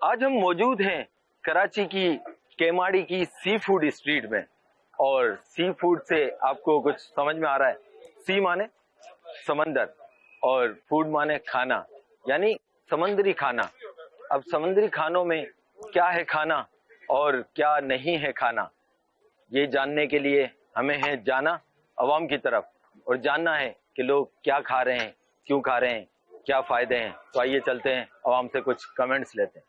آج ہم موجود ہیں کراچی کی کیماڑی کی سی فوڈ اسٹریٹ میں، اور سی فوڈ سے آپ کو کچھ سمجھ میں آ رہا ہے؟ سی مانے سمندر اور فوڈ مانے کھانا، یعنی سمندری کھانا۔ اب سمندری کھانوں میں کیا ہے کھانا اور کیا نہیں ہے کھانا، یہ جاننے کے لیے ہمیں ہے جانا عوام کی طرف، اور جاننا ہے کہ لوگ کیا کھا رہے ہیں، کیوں کھا رہے ہیں، کیا فائدے ہیں۔ تو آئیے چلتے ہیں عوام سے کچھ کمنٹس لیتے ہیں۔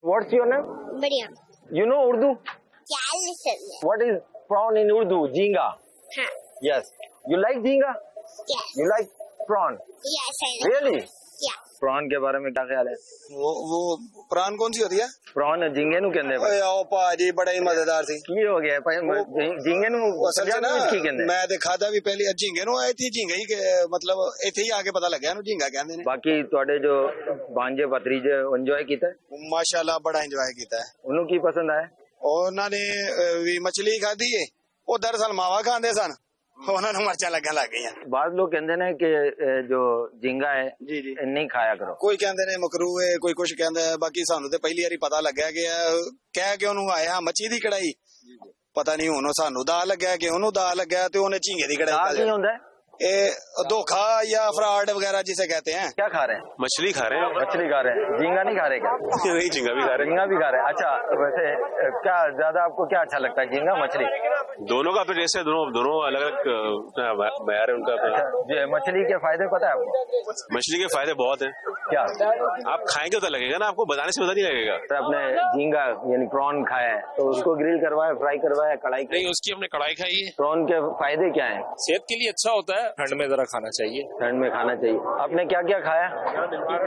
What's your name? Maryam. You know Urdu? What what is prawn in Urdu? جھینگا۔ یس، یو لائک جھینگا؟ You like prawn؟ Really? prawn کے بارے میں کیا خیال ہے؟ وہ پران کون سی ہوتی ہے؟ prawn جھینگے نو کہندے اوے آؤ پاجی بڑا ہی مزیدار سی۔ کی ہو گیا جھینگے نو اصل سے نا کی کہندے؟ میں تے کھادا بھی پہلی جھینگے نو آئی تھی، جھینگا ہی مطلب ایتھے ہی آ کے پتہ لگیا نو جھینگا کہندے نے۔ باقی تواڈے جو بانجے بھتریجے انجوائے کیتا ہے؟ ماشاءاللہ بڑا انجوائے کیتا ہے۔ انہوں کی پسند آیا؟ انہوں نے بھی مچھلی کھادی ہے، وہ دراصل ماوا کھاندے سن، انہوں نے مرچاں لگن لگ گئی۔ بعض لوگ کہندے نے کہ جو جھینگا ہے جی جی نہیں کھایا کرو۔ کوئی کہندے نے مکروہ ہے، کوئی کچھ کہندا ہے، باقی سانو تے پہلی واری پتہ لگیا کہ کہہ کے انہوں آیا مچھی دی کڑائی، پتہ نہیں ہن سانو دا لگیا کہ انہوں دا لگیا تے انہیں جھینگے دی کڑائی نہیں ہوندا ہے دھوکھا یا فراڈ وغیرہ جسے کہتے ہیں۔ کیا کھا رہے ہیں؟ مچھلی کھا رہے ہیں۔ مچھلی کھا رہے ہیں، جھینگا نہیں کھا رہے کیا؟ نہیں، جھینگا بھی کھا رہے جھینگا بھی کھا رہے ہیں۔ اچھا، ویسے کیا زیادہ آپ کو کیا اچھا لگتا ہے، جھینگا مچھلی؟ ہیں۔ دونوں کا اپنے ٹیسٹ ہے، دونوں الگ الگ معیار ہے ان کا۔ جو مچھلی کے فائدے پتہ ہے آپ کو؟ مچھلی کے فائدے بہت ہیں، کیا؟ آپ کھائیں گے تو لگے گا نا، آپ کو بتانے سے پتہ نہیں لگے گا۔ آپ نے جھینگا یعنی پرون کھایا ہے تو اس کو گرل کروایا، فرائی کروایا، کڑھائی؟ نہیں، اس کی ہم نے کڑھائی کھائی ہے۔ پرون کے فائدے کیا ہیں؟ صحت کے لیے اچھا ہوتا ہے، ٹھنڈ میں ذرا کھانا چاہیے۔ ٹھنڈ میں کھانا چاہیے۔ آپ نے کیا کیا کھایا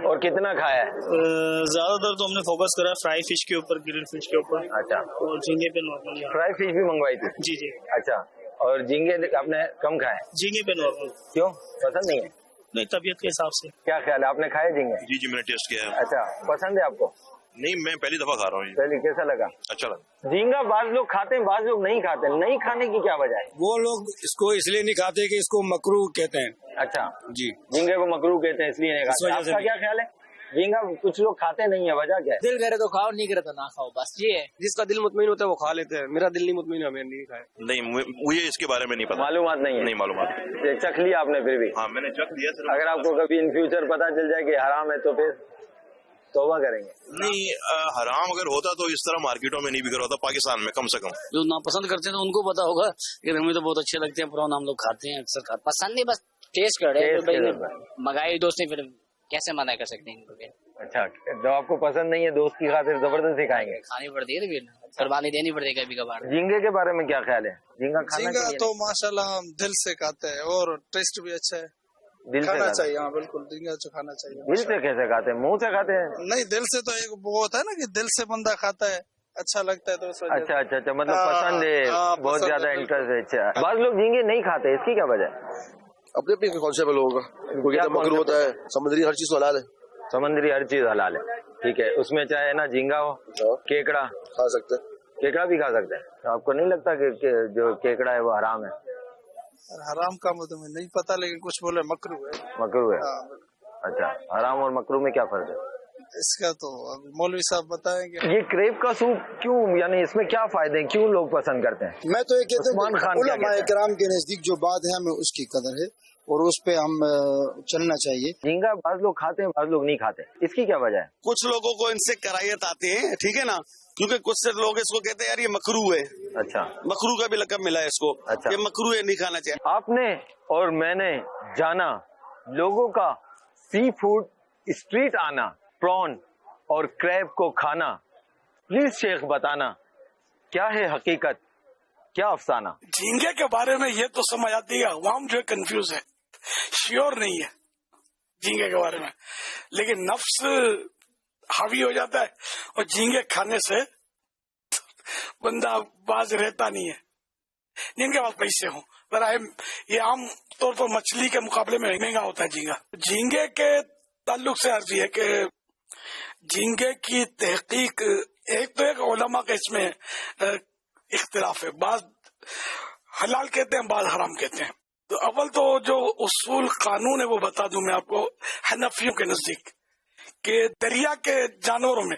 اور کتنا کھایا ہے؟ زیادہ تر تو ہم نے فوکس کرا فرائی فش کے اوپر، گرل فش کے اوپر، اچھا، اور جھینگے پہ نارمل۔ فرائی فش بھی منگوائی تھی؟ جی جی۔ اچھا، اور جھینگے آپ نے کم کھائے؟ جھینگے پہ نارمل۔ کیوں، پسند نہیں ہے؟ نہیں، طبیعت کے حساب سے۔ کیا خیال ہے، آپ نے کھائے جھینگے؟ جی جی، میں نے ٹیسٹ کیا ہے۔ اچھا، پسند ہے آپ کو؟ نہیں، میں پہلی دفعہ کھا رہا ہوں۔ پہلے کیسا لگا؟ اچھا لگا۔ جھینگا بعض لوگ کھاتے ہیں، بعض لوگ نہیں کھاتے، نہیں کھانے کی کیا وجہ ہے؟ وہ لوگ اس کو اس لیے نہیں کھاتے کہ اس کو مکروہ کہتے ہیں۔ اچھا جی، جھینگے کو مکروہ کہتے ہیں اس لیے نہیں کھاتے۔ آپ کا کیا خیال ہے؟ جھینگا کچھ لوگ کھاتے نہیں ہے، وجہ کیا ہے؟ دل کرے تو کھاؤ، نہیں کرے تو نہ کھاؤ، بس یہ ہے۔ جس کا دل مطمئن ہوتا ہے وہ کھا لیتے ہیں، میرا دل نہیں مطمئن ہے، میں نہیں کھایا۔ نہیں، مجھے اس کے بارے میں نہیں پتا، معلومات نہیں ہے؟ نہیں معلومات۔ چکھ لیا آپ نے پھر بھی؟ ہاں، میں نے چکھ لیا۔ اگر آپ کو کبھی ان فیوچر پتا چل جائے کہ حرام ہے تو پھر توبہ کریں گے؟ نہیں، حرام اگر ہوتا تو اس طرح مارکیٹوں میں نہیں بک رہا ہوتا، پاکستان میں کم سے کم۔ جو ناپسند کرتے ہیں تو ان کو پتا ہوگا، لیکن ہمیں تو بہت اچھے لگتے ہیں پرون، ہم لوگ کھاتے ہیں اکثر۔ پسند نہیں، بس ٹیسٹ کر رہے ہیں، منگائی دوست نے، پھر کیسے منع کر سکتے ہیں ان کو؟ اچھا، جب آپ کو پسند نہیں ہے دوست کی خاطر زبردستی کھائیں گے؟ کھانی پڑتی ہے، پھر قربانی دینی پڑتی ہے کبھی کبھار۔ جھینگے کے بارے میں کیا خیال ہے؟ جھینگا کھانا جھینگا چاہیے؟ تو ماشاءاللہ ہم دل سے کھاتے ہیں اور ٹیسٹ بھی اچھا ہے، دل سے کھانا کھاتے چاہیے۔ ہاں بالکل، جھینگا تو کھانا چاہیے۔ ہیں؟ دل سے کیسے کھاتے ہیں؟ منہ سے کھاتے ہیں؟ نہیں، دل سے تو ایک وہ ہوتا ہے نا کہ دل سے بندہ کھاتا ہے، اچھا لگتا ہے تو اس وجہ سے۔ اچھا اچھا اچھا، مطلب پسند ہے، بہت زیادہ انٹرسٹ ہے۔ اچھا، بعض لوگ جھینگے نہیں کھاتے، اس کی کیا وجہ ہے؟ اپنے اپنے کانسیپٹ لوگوں کا، ان کو کیا مکروہ ہوتا ہے، سمندری ہر چیز حلال ہے۔ سمندری ہر چیز حلال ہے، ٹھیک ہے، اس میں چاہے نا جھینگا ہو، کیکڑا کھا سکتے ہیں، کیکڑا بھی کھا سکتے ہیں۔ تو آپ کو نہیں لگتا کہ جو کیکڑا ہے وہ حرام ہے؟ حرام کا مجھے نہیں پتا، لیکن کچھ بولے مکروہ ہے۔ مکروہ ہے؟ اچھا، حرام اور مکروہ میں کیا فرق ہے؟ اس کا تو مولوی صاحب بتائیں گے۔ یہ کریب کا سوپ کیوں، یعنی اس میں کیا فائدے ہیں، کیوں لوگ پسند کرتے ہیں؟ میں تو یہ کہتا عثمان ہوں خان کیا علماء کہتے ہیں؟ کرام کے نزدیک جو بات ہے ہمیں اس کی قدر ہے اور اس پہ ہم چلنا چاہیے۔ جھینگا بعض لوگ کھاتے ہیں، بعض لوگ نہیں کھاتے، اس کی کیا وجہ ہے؟ کچھ لوگوں کو ان سے کرائیت آتے ہیں، ٹھیک ہے نا، کیونکہ کچھ سے لوگ اس کو کہتے ہیں یار یہ مکروہ ہے۔ اچھا، مکروہ کا بھی لقب ملا ہے اس کو، اچھا، یہ مکروہ ہے، نہیں کھانا چاہیے۔ آپ نے اور میں نے جانا لوگوں کا سی فوڈ اسٹریٹ آنا، پرون اور کریب کو کھانا۔ پلیز شیخ بتانا کیا ہے حقیقت، کیا افسانہ؟ جھینگے کے بارے میں یہ تو سمجھ آتی ہے، عوام جو ہے کنفیوز ہے، شیور نہیں ہے جھینگے کے بارے میں، لیکن نفس حاوی ہو جاتا ہے اور جھینگے کھانے سے بندہ باز رہتا نہیں ہے، جن کے پاس پیسے ہوں۔ یہ عام طور پر مچھلی کے مقابلے میں مہنگا ہوتا ہے جھینگا۔ جھینگے کے تعلق سے عرض ہے کہ جھینگے کی تحقیق، ایک تو ایک علماء کا اس میں اختلاف ہے، بعض حلال کہتے ہیں، بعض حرام کہتے ہیں۔ تو اول تو جو اصول قانون ہے وہ بتا دوں میں آپ کو، حنفیوں کے نزدیک کہ دریا کے جانوروں میں